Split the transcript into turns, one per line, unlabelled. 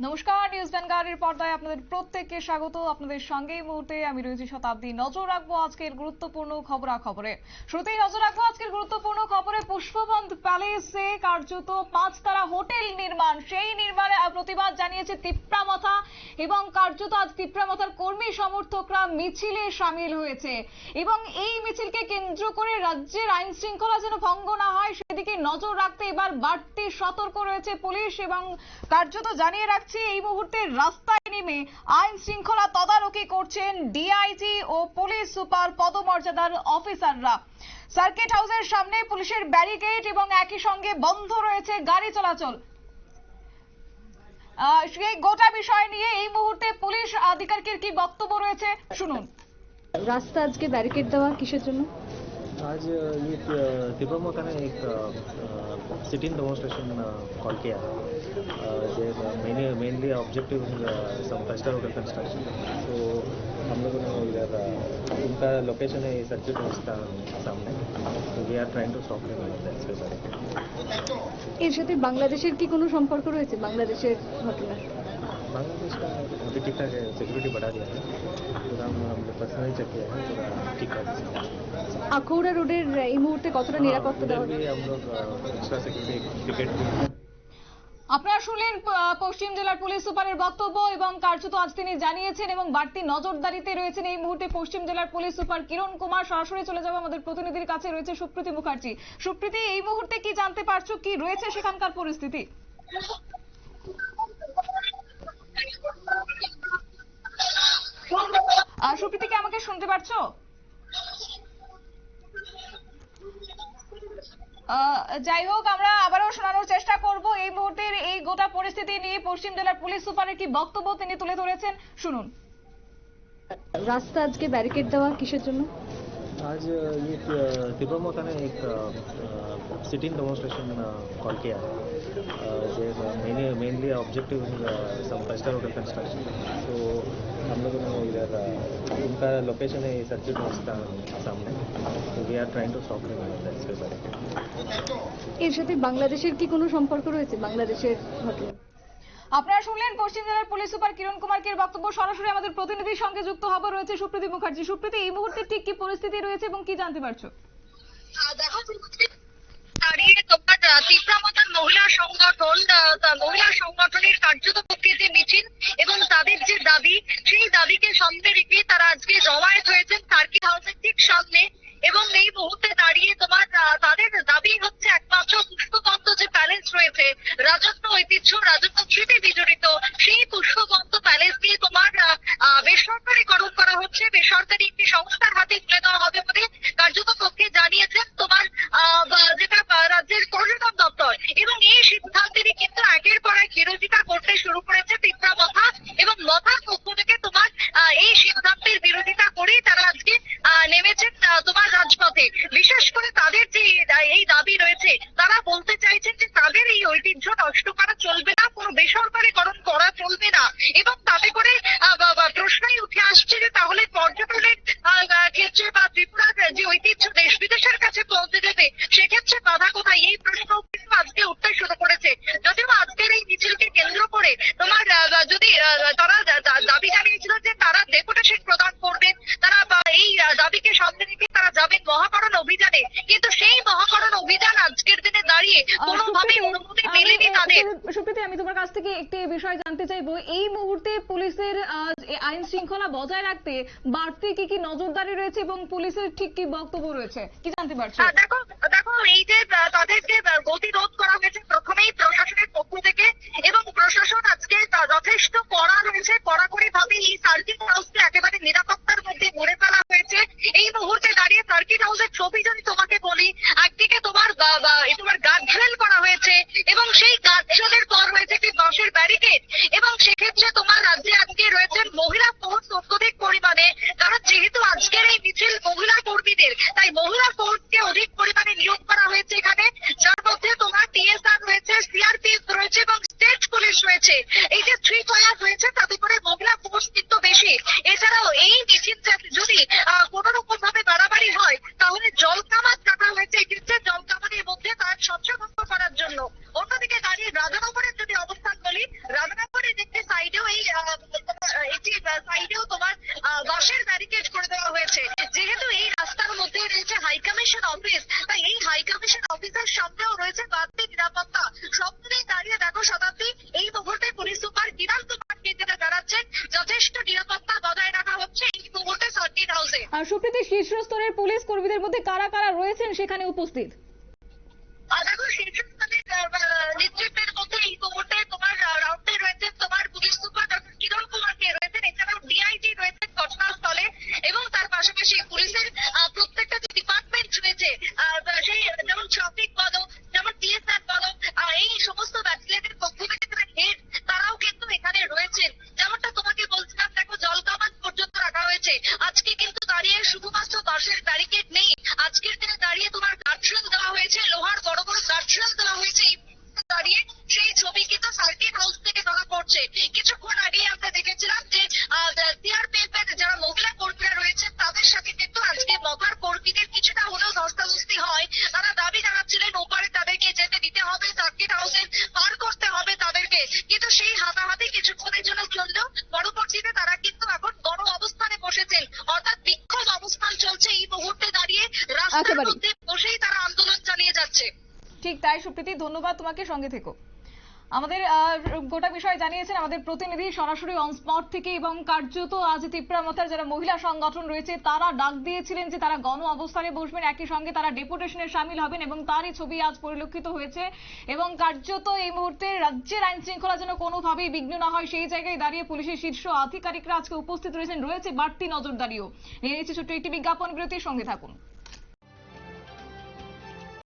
নমস্কার, নিউজ ভ্যানগার্ডের পর্দায় আপনাদের প্রত্যেককে স্বাগত। আপনাদের সঙ্গে এই মুহূর্তে আমি রয়েছি শতাব্দী। নজর রাখবো আজকের গুরুত্বপূর্ণ খবরাখবরে। শুরুতেই নজর রাখবো আজকের গুরুত্বপূর্ণ খবরে। পুষ্পবন্ত প্যালেসে কার্যত 5 তারা হোটেল নির্মাণ, সেই নির্মাণে প্রতিবাদ জানিয়েছে তিপ্রামথা এবং কার্যত আজ তিপ্রামথার কর্মী সমর্থকরা মিছিলে সামিল হয়েছে এবং এই মিছিলকে কেন্দ্র করে রাজ্যের আইন শৃঙ্খলা যেন ভঙ্গ না হয় সেদিকে নজর রাখতে এবার বাড়তি সতর্ক রয়েছে পুলিশ এবং কার্যত জানিয়ে রাখছে এই মুহূর্তে রাস্তায় নেমে আইন শৃঙ্খলা তদারকি করছেন ডিআইজি ও পুলিশ সুপার পদমর্যাদার অফিসাররা। সার্কিট হাউসের সামনে পুলিশের ব্যারিকেড এবং একই সঙ্গে বন্ধ রয়েছে গাড়ি চলাচল। সেই গোটা বিষয় নিয়ে এই মুহূর্তে পুলিশ আধিকারিকের কি বক্তব্য রয়েছে শুনুন।
রাস্তা আজকে ব্যারিকেড দেওয়া কিসের জন্য?
आज ये तिरुपति ने एक सिटिंग डेमोन्स्ट्रेशन कॉल किया है। मेनली ऑब्जेक्टिव सम फेस्टिवल होटल कंस्ट्रक्शन। तो हम लोगों ने इधर उनका लोकेशन है सर्किट हाउस का सामने। तो we are trying to stop him specially.
এর সাথে বাংলাদেশের কি কোনো সম্পর্ক রয়েছে? বাংলাদেশের ঘটনা
बांग्लादेश का अभी ठीक ठाक है, सिक्योरिटी बढ़ा दिया है पूरा। हम लोग पर्सनली चेक किया है, पूरा ठीक ठाक है।
আখৌড়া রোডের এই মুহূর্তে কতটা নিরাপত্তা দেওয়া
भी हम लोग एक्स्ट्रा सिक्योरिटी टिकट भी।
আপনারা শুনলেন পশ্চিম জেলার পুলিশ সুপারের বক্তব্য এবং কার্যত আজ তিনি জানিয়েছেন এবং বাড়তি নজরদারিতে রয়েছেন এই মুহূর্তে পশ্চিম জেলার পুলিশ সুপার কিরণ কুমার। সরাসরি চলে যাবো আমাদের প্রতিনিধির কাছে, রয়েছে সুপ্রীতি মুখার্জি। সুপ্রীতি, এই মুহূর্তে কি জানতে পারছো, কি রয়েছে সেখানকার পরিস্থিতি? সুপ্রীতি, কি আমাকে শুনতে পারছো? যাই হোক, আমরা আবারও শোনানোর চেষ্টা করব এই মুহূর্তের এই গোটা পরিস্থিতি নিয়ে পশ্চিম জেলার পুলিশ সুপারের কি বক্তব্য তিনি তুলে ধরেছেন শুনুন।
রাস্তা আজকে ব্যারিকেড দেওয়া কিসের জন্য?
आज ये तिरुपति ने एक सिटिंग डेमोन्स्ट्रेशन कॉल किया है। मेनली ऑब्जेक्टिव सम फेस्टिवल होटल कंस्ट्रक्शन। तो हम लोगों ने इधर उनका लोकेशन है सर्किट हाउस का सामने। तो we are trying to stop him specially.
এর সাথে বাংলাদেশের কি কোনো সম্পর্ক রয়েছে? বাংলাদেশের ঘটনা
আপনারা শুনলেন পশ্চিম জেলার পুলিশ সুপার কিরণ কুমারের বক্তব্য। সরাসরি আমাদের প্রতিনিধির সঙ্গে যুক্ত হবে, রয়েছে সুপ্রীতি মুখার্জি। সুপ্রীতি, এই মুহূর্তে ঠিক কি পরিস্থিতি রয়েছে এবং কি জানতে পারছো?
দেখো, দাঁড়িয়ে তোমার তিপ্রামথার মহিলা সংগঠনের কার্যত পক্ষে যে মিছিল এবং তাদের যে দাবি, সেই দাবিকে সামনে রেখে তারা আজকে জমায়েত হয়েছেন সার্কিট হাউসের ঠিক সামনে। এবং এই মুহূর্তে দাঁড়িয়ে তোমার তাদের দাবি হচ্ছে একমাত্র পুষ্পবন্ত যে প্যালেস রয়েছে, রাজত্ব ঐতিহ্য রাজত্ব স্মৃতি বিজড়িত সেই পুষ্পবন্ত প্যালেস দিয়ে তোমার বেসরকারীকরণ করা হচ্ছে, বেসরকারি একটি সংস্থার হাতে তুলে দেওয়া হবে বলে কার্যত পক্ষে জানিয়েছেন তোমার যেটা রাজ্যের পর্যটন দপ্তর। এবং এই সিদ্ধান্তেরই কিন্তু একের পর এক বিরোধিতা করতে শুরু করেছে তিপ্রামথা এবং মথার পক্ষ থেকে তোমার এই সিদ্ধান্তের বিরোধিতা করেই তারা আজকে নেমেছেন তোমার রাজপথে। বিশেষ করে তাদের যে এই দাবি রয়েছে, তারা বলতে চাইছেন যে তাদের এই ঐতিহ্য নষ্ট করা চলবে না, কোনো বেসরকারীকরণ করা চলবে না। এবং তাতে করে প্রশ্নই উঠে আসছে যে তাহলে পর্যটনের ক্ষেত্রে বা ত্রিপুরার যে ঐতিহ্য দেশ বিদেশের কাছে পৌঁছে দেবে, সেক্ষেত্রে বাধা কোথায়? এই প্রশ্ন কিন্তু আজকে উঠতে শুরু করেছে। যদিও আজকের এই মিছিলকে কেন্দ্র করে তোমার যদি তারা দাবি জানিয়েছিল যে তারা ডেপুটেশন প্রদান করবেন, তারা এই দাবিকে সামনে রেখে তারা যাবেন মহাকরণ অভিযানে, কিন্তু সেই মহাকরণ অভিযান আজকের দিনে দাঁড়িয়ে কোনোভাবেই অনুমতি মেলেনি তাদের।
সুপ্রীতি, আমি তোমার কাছ থেকে একটি বিষয় জানতে চাইবো, এই মুহূর্তে পুলিশের আইন শৃঙ্খলা বজায় রাখতে বাড়তি কি কি নজরদারি রয়েছে এবং পুলিশের ঠিক কি বক্তব্য রয়েছে, কি জানতে পারছো?
দেখো, এই যে তাদেরকে গতিরোধ করা হয়েছে প্রথমেই প্রশাসনের পক্ষ থেকে, এবং প্রশাসন আজকে যথেষ্ট কড়া রয়েছে, কড়াকড়ি ভাবে এই সার্কিট হাউসকে একেবারে নিরাপত্তার মধ্যে গড়ে ফেলা হয়েছে। এই মুহূর্তে দাঁড়িয়ে সার্কিট হাউসের ছবি যদি তোমাকে বলি, একদিকে তোমার গার্ডরেল করা হয়েছে এবং সেই গার্ডরেলের পর রয়েছে একটি বাঁশের ব্যারিকেড। এবং সেক্ষেত্রে তোমার রাজ্যে আজকে রয়েছেন মহিলা ফোর্স অত্যধিক পরিমাণে, কারণ যেহেতু আজকের এই মিছিল মহিলা কর্মীদের, তাই মহিলা ফোর্সকে অধিক পরিমাণে নিয়োগ করা হয়েছে এখানে, যার মধ্যে তোমার টিএসআর রয়েছে, সিআরপিএফ রয়েছে এবং স্টেট পুলিশ রয়েছে। এই যে 3 ফায়ার রয়েছে, তাতে করে মহিলা ফোর্স কিন্তু বেশি। এছাড়াও এই মিছিল যদি কোন রকম ভাবে বাড়াবাড়ি হয়, তাহলে জল কামান কাটা হয়েছে এক্ষেত্রে, জল কামানের মধ্যে তার স্বচ্ছভঙ্গ করার জন্য। অন্যদিকে দাঁড়িয়ে রাজানগরের যদি অবস্থান বলি, রাজানগরে দেখতে একটি সাইডেও তোমার বাসের ব্যারিকেড করে দেওয়া হয়েছে। যেহেতু এই রাস্তার মধ্যে রয়েছে হাই কমিশন অফিস, তাই এই হাই কমিশন অফিসের সামনেও রয়েছে বাড়তি নিরাপত্তা। সব মিলিয়ে দাঁড়িয়ে দেখো শতাব্দী, এই মুহূর্তে পুলিশ সুপার কিরণ কুমার কেন্দ্রে দাঁড়াচ্ছেন। যথেষ্ট নিরাপত্তা বজায় রাখা হচ্ছে এই মুহূর্তে সার্কিট হাউসে।
আর সুপ্রীতি, শীর্ষস্তরের পুলিশ কর্মীদের মধ্যে কারা কারা রয়েছেন সেখানে উপস্থিত?
দেখো শীর্ষস্থানের নেতৃত্বের মধ্যে এই মুহূর্তে তোমার রাউন্ডে রয়েছেন তোমার পুলিশ সুপার ডক্টর কিরণ কুমার কে রয়েছেন, এছাড়াও ডিআইজি রয়েছেন ঘটনাস্থলে, এবং তার পাশাপাশি পুলিশের প্রত্যেকটা যে ডিপার্টমেন্ট রয়েছে, সেই যেমন ট্রাফিক বলো, যেমন টিএসআর বলো, এই সমস্ত ব্যাটালিয়নের পক্ষ থেকে যারা হেড তারাও কিন্তু এখানে রয়েছেন। যেমনটা তোমাকে বলছিলাম, দেখো জল কামান পর্যন্ত রাখা হয়েছে। আজকে কিন্তু দাঁড়িয়ে শুধুমাত্র বাসের ব্যারিকেড নেই, আজকের দিনে দাঁড়িয়ে তোমার গার্ডরেল দেওয়া হয়েছে, লোহার বড় বড় গার্ডরেল দেওয়া হয়েছে। এই মুহূর্তে দাঁড়িয়ে সেই ছবি কিন্তু সার্কিট হাউস থেকে ধরা পড়ছে। কিছুক্ষণ আগে আমরা দেখেছিলাম যে সিআরপিএফ এর যারা মহিলা কর্মীরা রয়েছেন তাদের সাথে কিন্তু আজকে মগার কর্মীদের কিছুটা হলেও ধস্তাধস্তি হয়। তারা দাবি জানাচ্ছিলেন ওপারে তাদেরকে যেতে দিতে হবে, সার্কিট হাউসে পার করতে হবে তাদেরকে, কিন্তু সেই হাতাহাতি কিছুক্ষণের জন্য চললেও পরবর্তীতে তারা কিন্তু এখন গণ অবস্থানে বসেছেন, অর্থাৎ বিক্ষোভ অবস্থান চলছে এই মুহূর্তে দাঁড়িয়ে। রাস্তার
একেবারেই।
মধ্যে বসেই তারা আন্দোলন চালিয়ে যাচ্ছে।
ঠিক তাই সুপ্রীতি, ধন্যবাদ তোমাকে, সঙ্গে থেকো। আমাদের গোটা বিষয় জানিয়েছেন আমাদের প্রতিনিধি সরাসরি অন স্পট থেকে, এবং কার্যত আজ তিপ্রামথার যারা মহিলা সংগঠন রয়েছে তারা ডাক দিয়েছিলেন যে তারা গণ অবস্থানে বসবেন, একই সঙ্গে তারা ডেপুটেশনে সামিল হবেন, এবং তারই ছবি আজ পরিলক্ষিত হয়েছে। এবং কার্যত এই মুহূর্তে রাজ্যের আইন শৃঙ্খলা যেন কোনোভাবেই বিঘ্ন না হয় সেই জায়গায় দাঁড়িয়ে পুলিশের শীর্ষ আধিকারিকরা আজকে উপস্থিত রয়েছেন, রয়েছে বাড়তি নজরদারিও। নিয়ে নিচ্ছি ছোট্ট একটি বিজ্ঞাপন বিরতির, সঙ্গে থাকুন।